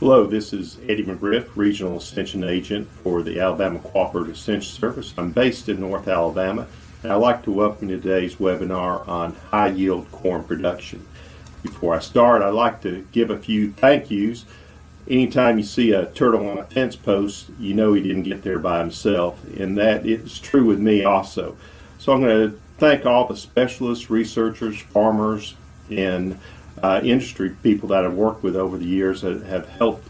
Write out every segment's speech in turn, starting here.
Hello, this is Eddie McGriff, Regional Extension Agent for the Alabama Cooperative Extension Service. I'm based in North Alabama, and I'd like to welcome you to today's webinar on high-yield corn production. Before I start, I'd like to give a few thank yous. Anytime you see a turtle on a fence post, you know he didn't get there by himself, and that is true with me also. So I'm going to thank all the specialists, researchers, farmers, and industry people that I've worked with over the years that have helped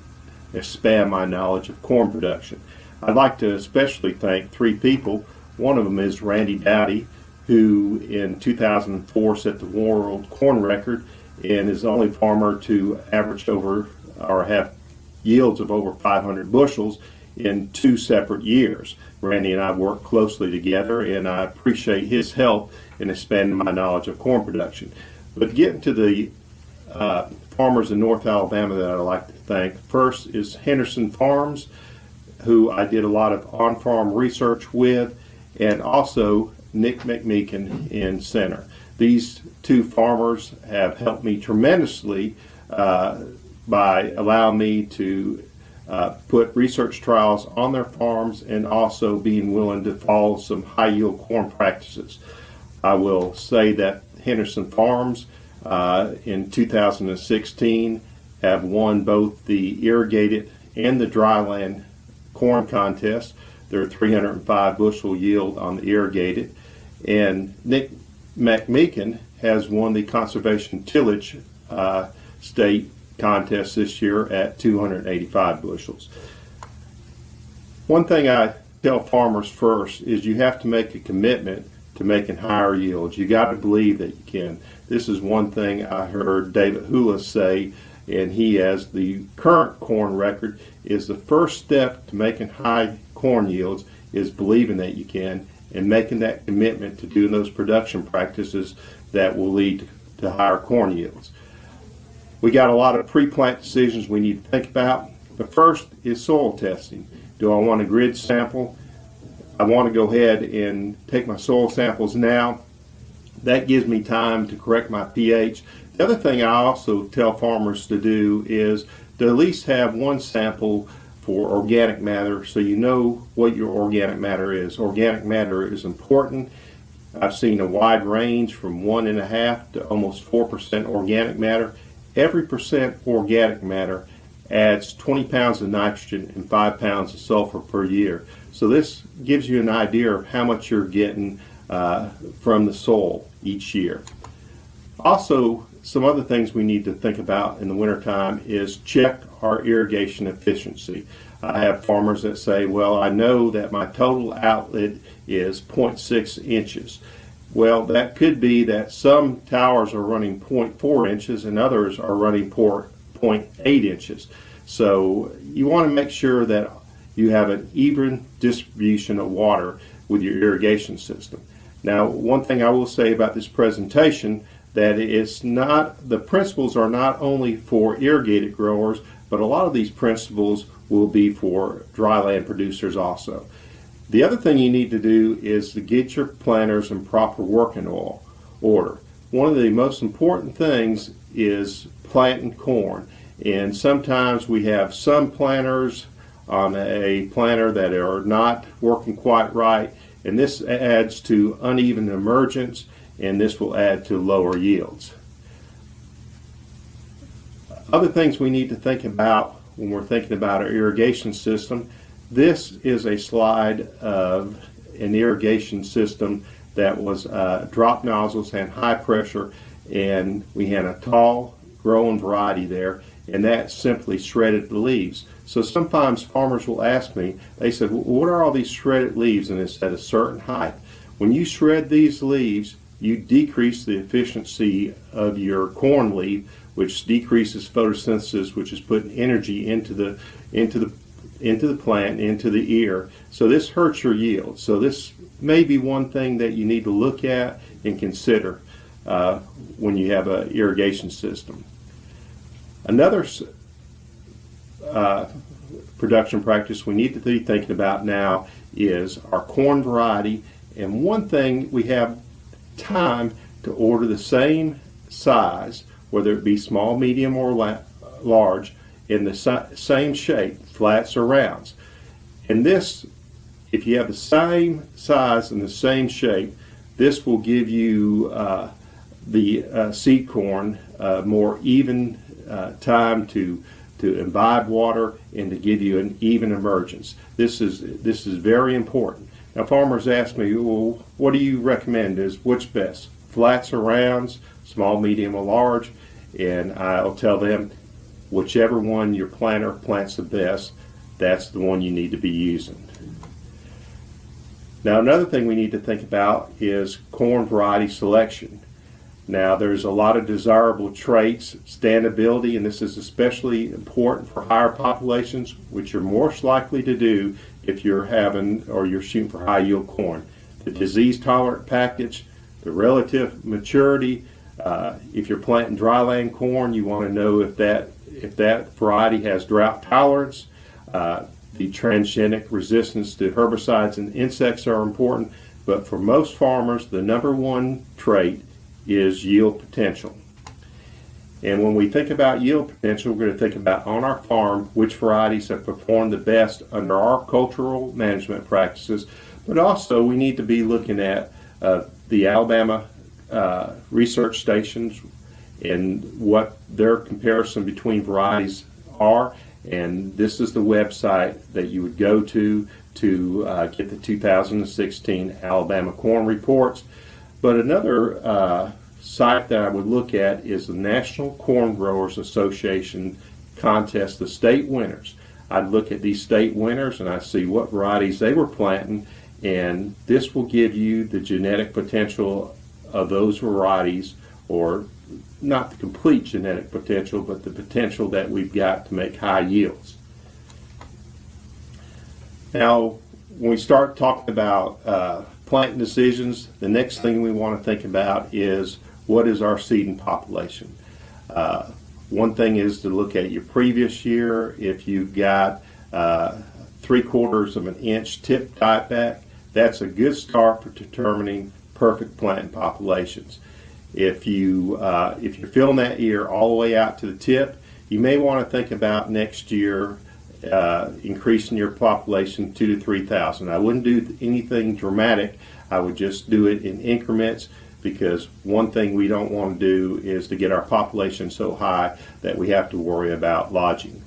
expand my knowledge of corn production. I'd like to especially thank three people. One of them is Randy Dowdy, who in 2004 set the world corn record and is the only farmer to average over or have yields of over 500 bushels in 2 separate years. Randy and I work closely together, and I appreciate his help in expanding my knowledge of corn production. But getting to the farmers in North Alabama that I'd like to thank. First is Henderson Farms, who I did a lot of on-farm research with, and also Nick McMeekin in Center. These two farmers have helped me tremendously by allowing me to put research trials on their farms and also being willing to follow some high-yield corn practices. I will say that Henderson Farms in 2016 have won both the irrigated and the dryland corn contest. They're 305 bushel yield on the irrigated, and Nick McMeekin has won the conservation tillage state contest this year at 285 bushels. One thing I tell farmers first is you have to make a commitment to making higher yields. You got to believe that you can. This is one thing I heard David Hula say, and he has the current corn record, is the first step to making high corn yields is believing that you can and making that commitment to doing those production practices that will lead to higher corn yields. We got a lot of pre-plant decisions we need to think about. The first is soil testing. Do I want a grid sample? I want to go ahead and take my soil samples now. That gives me time to correct my pH. The other thing I also tell farmers to do is to at least have one sample for organic matter so you know what your organic matter is. Organic matter is important. I've seen a wide range from 1.5 to almost 4% organic matter. Every percent organic matter adds 20 pounds of nitrogen and 5 pounds of sulfur per year. So this gives you an idea of how much you're getting from the soil each year. Also, some other things we need to think about in the wintertime is check our irrigation efficiency. I have farmers that say, well, I know that my total outlet is 0.6 inches. Well, that could be that some towers are running 0.4 inches and others are running 0.8 inches. So you want to make sure that you have an even distribution of water with your irrigation system. Now, one thing I will say about this presentation, that it's not, the principles are not only for irrigated growers, but a lot of these principles will be for dryland producers also. The other thing you need to do is to get your planters in proper working order. One of the most important things is planting corn, and sometimes we have some planters on a planter that are not working quite right, and this adds to uneven emergence, and this will add to lower yields. Other things we need to think about when we're thinking about our irrigation system. This is a slide of an irrigation system that was drop nozzles and high pressure, and we had a tall growing variety there, and that simply shredded the leaves. So sometimes farmers will ask me, they said, well, what are all these shredded leaves and it's at a certain height? When you shred these leaves, you decrease the efficiency of your corn leaf, which decreases photosynthesis, which is putting energy into the plant, into the ear. So this hurts your yield. So this may be one thing that you need to look at and consider when you have an irrigation system. Another production practice we need to be thinking about now is our corn variety. And one thing, we have time to order the same size, whether it be small, medium, or large, in the same shape, flats or rounds. And this, if you have the same size and the same shape, this will give you the seed corn more even time to imbibe water and to give you an even emergence. This is very important. Now, farmers ask me, well, what do you recommend? What's best? Flats or rounds, small, medium, or large? And I'll tell them whichever one your planter plants the best, that's the one you need to be using. Now, another thing we need to think about is corn variety selection. Now, there's a lot of desirable traits, standability, and this is especially important for higher populations, which you're most likely to do if you're having or you're shooting for high yield corn. The disease tolerant package, the relative maturity. If you're planting dryland corn, you want to know if that variety has drought tolerance. The transgenic resistance to herbicides and insects are important, but for most farmers, the number one trait is yield potential. And when we think about yield potential, we're going to think about on our farm which varieties have performed the best under our cultural management practices, but also we need to be looking at the Alabama research stations and what their comparison between varieties are. And this is the website that you would go to get the 2016 Alabama corn reports. But another site that I would look at is the National Corn Growers Association contest, the state winners. I'd look at these state winners and I see what varieties they were planting, and this will give you the genetic potential of those varieties, or not the complete genetic potential, but the potential that we've got to make high yields. Now, when we start talking about planting decisions, the next thing we want to think about is what is our seeding population. One thing is to look at your previous year. If you've got 3/4 of an inch tip dieback, that's a good start for determining perfect planting populations. If you're filling that ear all the way out to the tip, you may want to think about next year increasing your population 2,000 to 3,000. I wouldn't do anything dramatic. I would just do it in increments, because one thing we don't want to do is to get our population so high that we have to worry about lodging.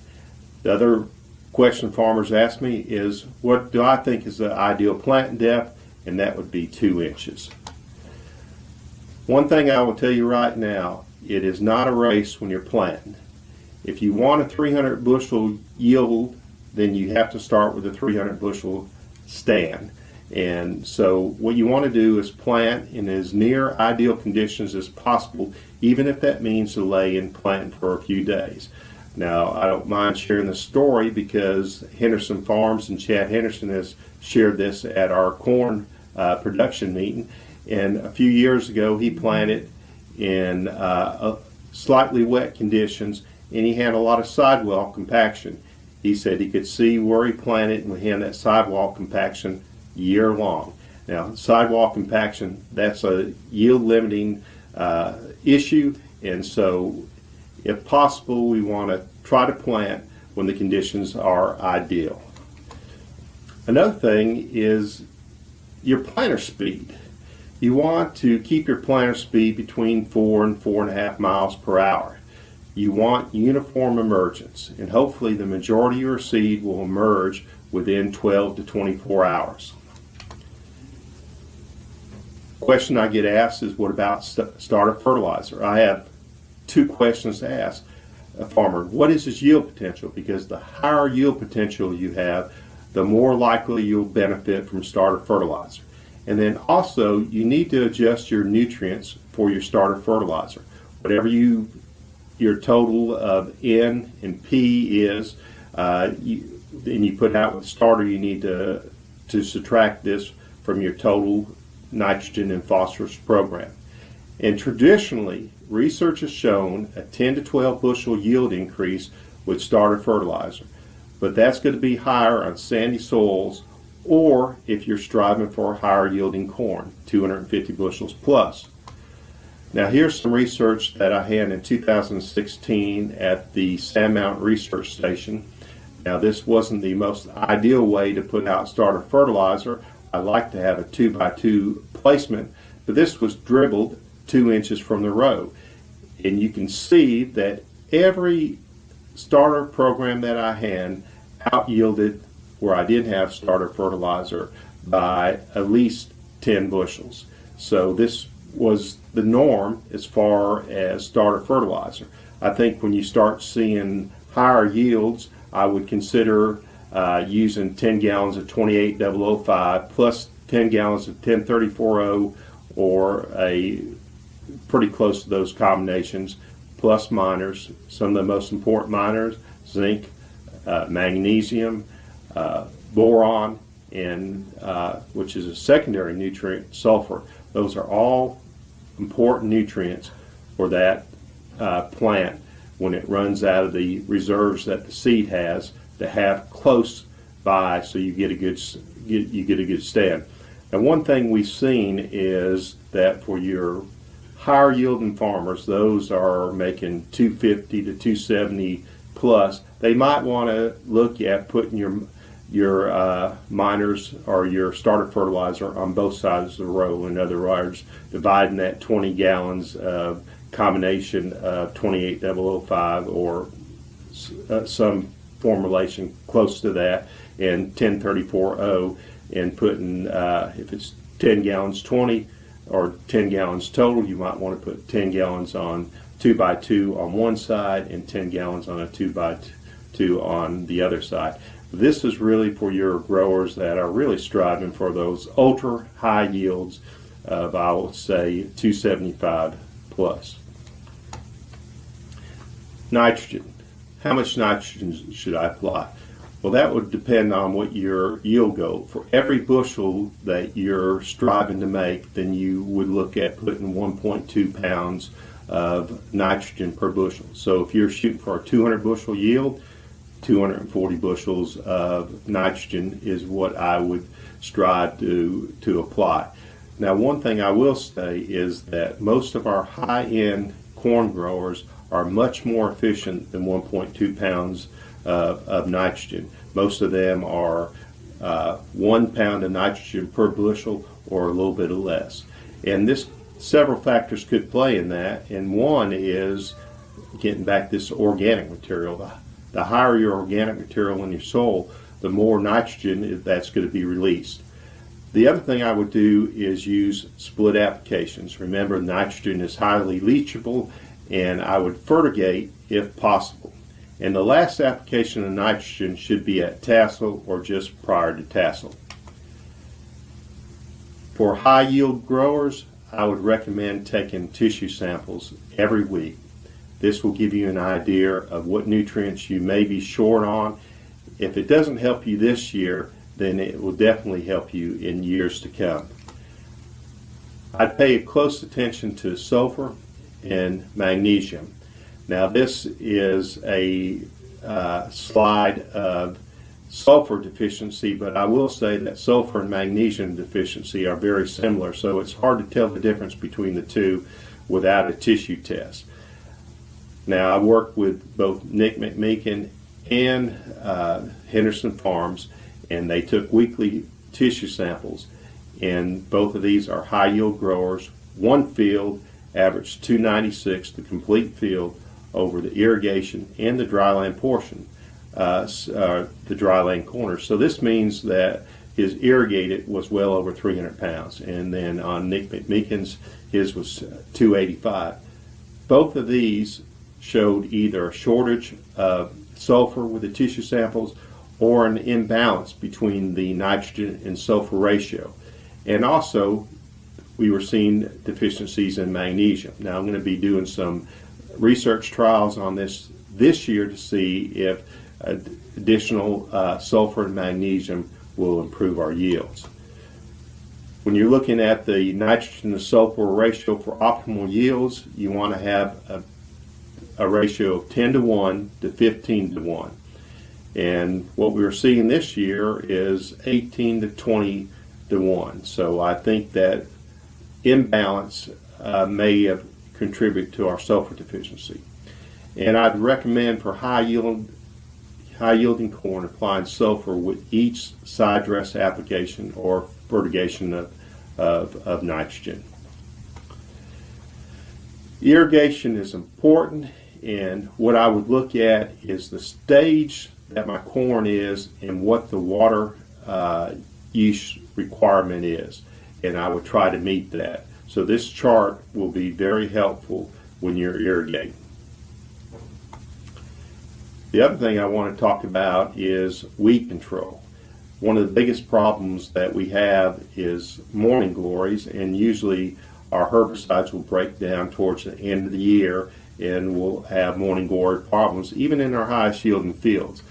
The other question farmers ask me is, what do I think is the ideal planting depth? And that would be 2 inches. One thing I will tell you right now, it is not a race when you're planting. If you want a 300 bushel yield, then you have to start with a 300 bushel stand. And so what you want to do is plant in as near ideal conditions as possible, even if that means delaying planting for a few days. Now, I don't mind sharing the story because Henderson Farms and Chad Henderson has shared this at our corn production meeting. And a few years ago, he planted in slightly wet conditions, and he had a lot of sidewall compaction. He said he could see where he planted, and we had that sidewall compaction year long. Now, sidewall compaction, that's a yield limiting issue, and so if possible, we want to try to plant when the conditions are ideal. Another thing is your planter speed. You want to keep your planter speed between 4 and 4.5 miles per hour. You want uniform emergence, and hopefully the majority of your seed will emerge within 12 to 24 hours. Question I get asked is, what about starter fertilizer? I have 2 questions to ask a farmer. What is his yield potential? Because the higher yield potential you have, the more likely you'll benefit from starter fertilizer. And then also, you need to adjust your nutrients for your starter fertilizer. Whatever your total of N and P is, and you put out with the starter, you need to subtract this from your total nitrogen and phosphorus program. And traditionally, research has shown a 10 to 12 bushel yield increase with starter fertilizer, but that's going to be higher on sandy soils, or if you're striving for higher yielding corn, 250 bushels plus. Now here's some research that I had in 2016 at the Sand Mountain Research Station. Now this wasn't the most ideal way to put out starter fertilizer. I like to have a 2x2 placement, but this was dribbled 2 inches from the row. And you can see that every starter program that I had out yielded where I did have starter fertilizer by at least 10 bushels. So this was the norm as far as starter fertilizer. I think when you start seeing higher yields, I would consider using 10 gallons of 28005 plus 10 gallons of 10340 or a pretty close to those combinations, plus minors. Some of the most important minors: zinc, magnesium, boron, and which is a secondary nutrient, sulfur. Those are all important nutrients for that plant when it runs out of the reserves that the seed has, to have close by so you get a good stand. And one thing we've seen is that for your higher yielding farmers, those are making 250 to 270 plus, they might want to look at putting your minors or your starter fertilizer on both sides of the row. In other words, dividing that 20 gallons of combination of 28005 or some formulation close to that, and 10340, and putting, if it's 10 gallons 20 or 10 gallons total, you might want to put 10 gallons on 2x2 on one side and 10 gallons on a 2x2 on the other side. This is really for your growers that are really striving for those ultra high yields of, I would say, 275 plus. Nitrogen. How much nitrogen should I apply? Well, that would depend on what your yield goal. For every bushel that you're striving to make, then you would look at putting 1.2 pounds of nitrogen per bushel. So if you're shooting for a 200 bushel yield, 240 bushels of nitrogen is what I would strive to apply. Now, one thing I will say is that most of our high-end corn growers are much more efficient than 1.2 pounds of nitrogen. Most of them are 1 pound of nitrogen per bushel or a little bit less. And this, several factors could play in that, and one is getting back this organic material. The higher your organic material in your soil, the more nitrogen that's going to be released. The other thing I would do is use split applications. Remember, nitrogen is highly leachable, and I would fertigate if possible. And the last application of nitrogen should be at tassel or just prior to tassel. For high yield growers, I would recommend taking tissue samples every week. This will give you an idea of what nutrients you may be short on. If it doesn't help you this year, then it will definitely help you in years to come. I'd pay close attention to sulfur and magnesium. Now, this is a slide of sulfur deficiency, but I will say that sulfur and magnesium deficiency are very similar, so it's hard to tell the difference between the two without a tissue test. Now, I work with both Nick McMeekin and Henderson Farms, and they took weekly tissue samples, and both of these are high yield growers. One field averaged 296, the complete field, over the irrigation and the dryland portion, the dryland corner. So this means that his irrigated was well over 300 pounds, and then on Nick McMeekin's, his was 285. Both of these showed either a shortage of sulfur with the tissue samples or an imbalance between the nitrogen and sulfur ratio. And also, we were seeing deficiencies in magnesium. Now, I'm going to be doing some research trials on this year to see if additional sulfur and magnesium will improve our yields. When you're looking at the nitrogen to sulfur ratio for optimal yields, you want to have a ratio of 10 to 1 to 15 to 1. And what we're seeing this year is 18 to 20 to 1. So I think that imbalance may have contribute to our sulfur deficiency. And I'd recommend for high yielding corn applying sulfur with each side dress application or fertigation of nitrogen. Irrigation is important, and what I would look at is the stage that my corn is and what the water use requirement is, and I would try to meet that. So this chart will be very helpful when you're irrigating. The other thing I want to talk about is weed control. One of the biggest problems that we have is morning glories, and usually our herbicides will break down towards the end of the year and we'll have morning glory problems even in our highest yielding fields.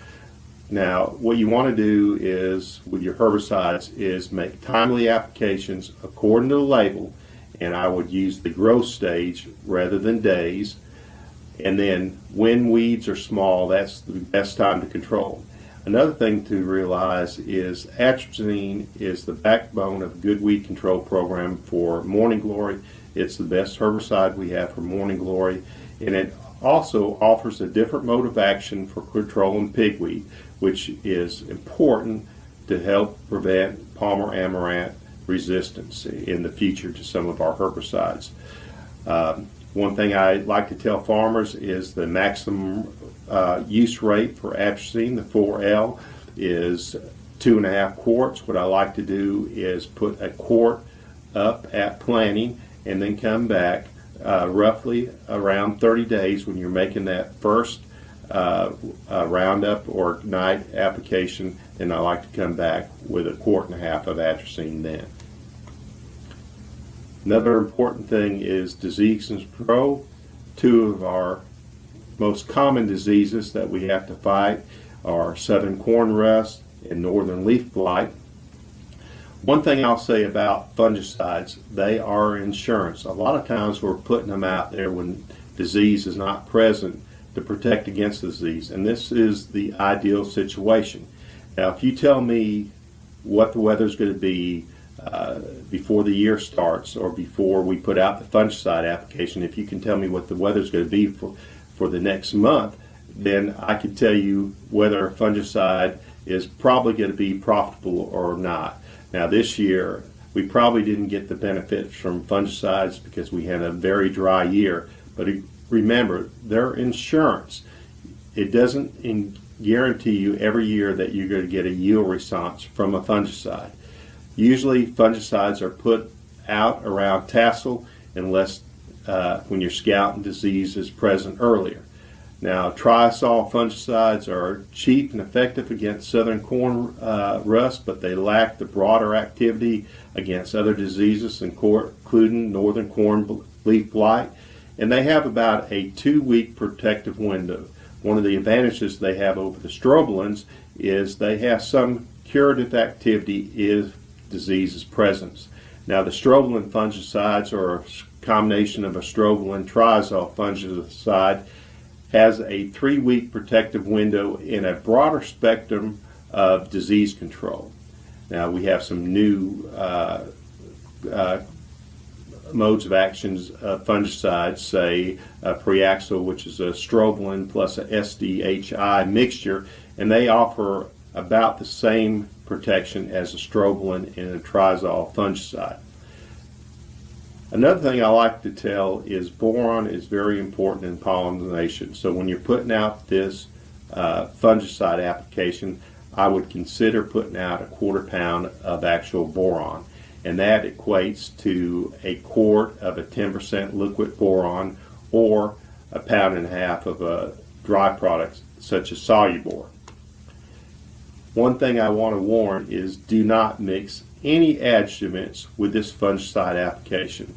Now, what you want to do is with your herbicides is make timely applications according to the label, and I would use the growth stage rather than days. And then when weeds are small, that's the best time to control. Another thing to realize is atrazine is the backbone of a good weed control program for morning glory. It's the best herbicide we have for morning glory, and it also offers a different mode of action for controlling pigweed, which is important to help prevent palmer amaranth resistance in the future to some of our herbicides. One thing I like to tell farmers is the maximum use rate for atrazine, the 4L, is 2.5 quarts. What I like to do is put a quart up at planting and then come back roughly around 30 days when you're making that first Roundup or Ignite application, and I like to come back with 1.5 quarts of atrazine then. Another important thing is disease control. Two of our most common diseases that we have to fight are southern corn rust and northern leaf blight. One thing I'll say about fungicides, they are insurance. A lot of times we're putting them out there when disease is not present to protect against the disease, and this is the ideal situation. Now, if you tell me what the weather's going to be before the year starts or before we put out the fungicide application, if you can tell me what the weather's going to be for the next month, then I can tell you whether a fungicide is probably going to be profitable or not. Now, this year we probably didn't get the benefits from fungicides because we had a very dry year, but remember, they're insurance. It doesn't guarantee you every year that you're going to get a yield response from a fungicide. Usually fungicides are put out around tassel unless when your scouting disease is present earlier. Now, triazole fungicides are cheap and effective against southern corn rust, but they lack the broader activity against other diseases, including northern corn leaf blight, and they have about a 2-week protective window. One of the advantages they have over the strobilans is they have some curative activity if disease is present. Now, the strobilan fungicides are a combination of a strobilan triazole fungicide, has a 3-week protective window in a broader spectrum of disease control. Now, we have some new modes of actions of fungicides, say Preaxil, which is a strobilan plus a SDHI mixture, and they offer about the same protection as a strobilan and a triazole fungicide. Another thing I like to tell is boron is very important in pollination. So when you're putting out this fungicide application, I would consider putting out 1/4 pound of actual boron, and that equates to a quart of a 10% liquid boron or 1.5 pounds of a dry product such as Solubor. One thing I want to warn is do not mix any adjuvants with this fungicide application.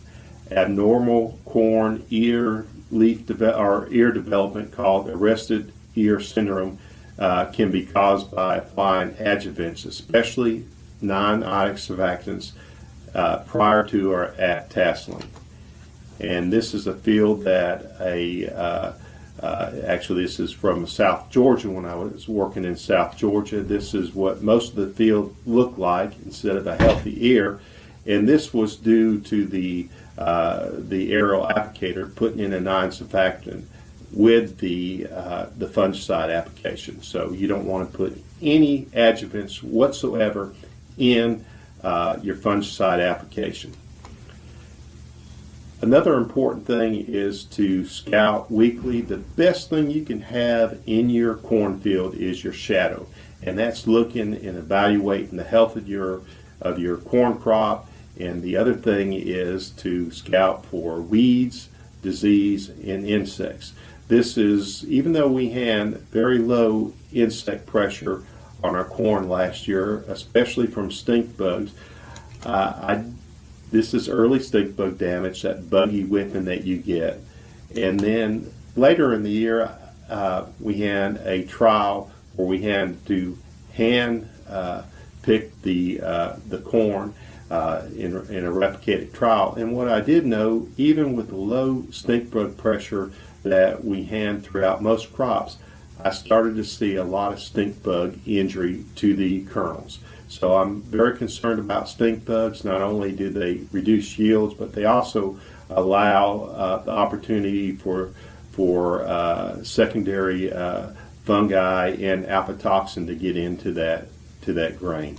Abnormal corn ear development called arrested ear syndrome can be caused by applying adjuvants, especially non-ionic surfactants, prior to or at tasseling. And this is a field that actually this is from South Georgia. When I was working in South Georgia, this is what most of the field looked like instead of a healthy ear, and this was due to the the aerial applicator, putting in a 9-surfactant with the fungicide application. So you don't want to put any adjuvants whatsoever in your fungicide application. Another important thing is to scout weekly. The best thing you can have in your cornfield is your shadow, and that's looking and evaluating the health of your corn crop. And the other thing is to scout for weeds, disease, and insects. This is, even though we had very low insect pressure on our corn last year, especially from stink bugs, this is early stink bug damage, that buggy whipping that you get. And then later in the year, we had a trial where we had to hand pick the corn in a replicated trial. And what I did know, even with the low stink bug pressure that we had throughout most crops, I started to see a lot of stink bug injury to the kernels. So I'm very concerned about stink bugs. Not only do they reduce yields, but they also allow the opportunity for secondary fungi and aflatoxin to get into that grain.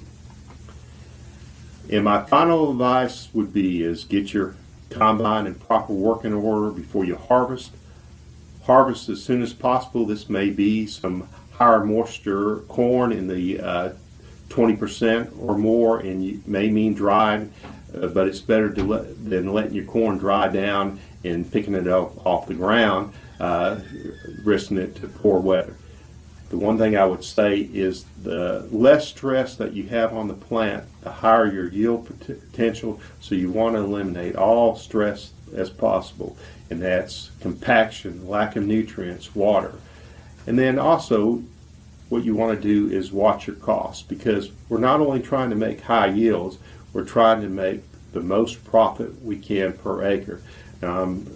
And my final advice would be is get your combine in proper working order before you harvest. Harvest as soon as possible. This may be some higher moisture corn in the 20% or more, and you may mean dried, but it's better than letting your corn dry down and picking it up off the ground, risking it to poor weather. The one thing I would say is the less stress that you have on the plant, the higher your yield potential. So you want to eliminate all stress as possible, and that's compaction, lack of nutrients, water. And then also what you want to do is watch your costs, because we're not only trying to make high yields, we're trying to make the most profit we can per acre. Now, I'm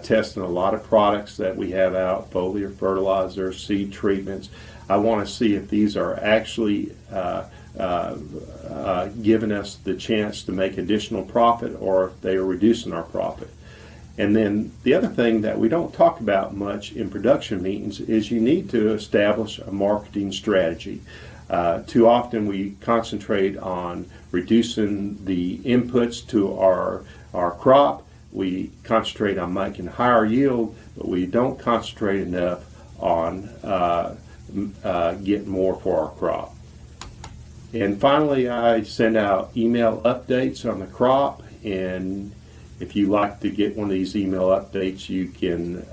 testing a lot of products that we have out, foliar fertilizer, seed treatments. I want to see if these are actually giving us the chance to make additional profit, or if they are reducing our profit. And then the other thing that we don't talk about much in production meetings is you need to establish a marketing strategy. Too often we concentrate on reducing the inputs to our crop. We concentrate on making higher yield, but we don't concentrate enough on getting more for our crop. And finally, I send out email updates on the crop, and if you like to get one of these email updates, you can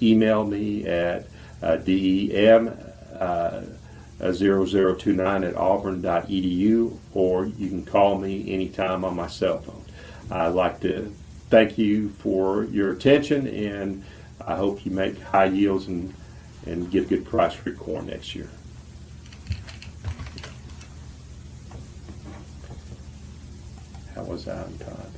email me at dem0029@auburn.edu, or you can call me anytime on my cell phone. I'd like to thank you for your attention, and I hope you make high yields and get a good price for your corn next year. How was that on time?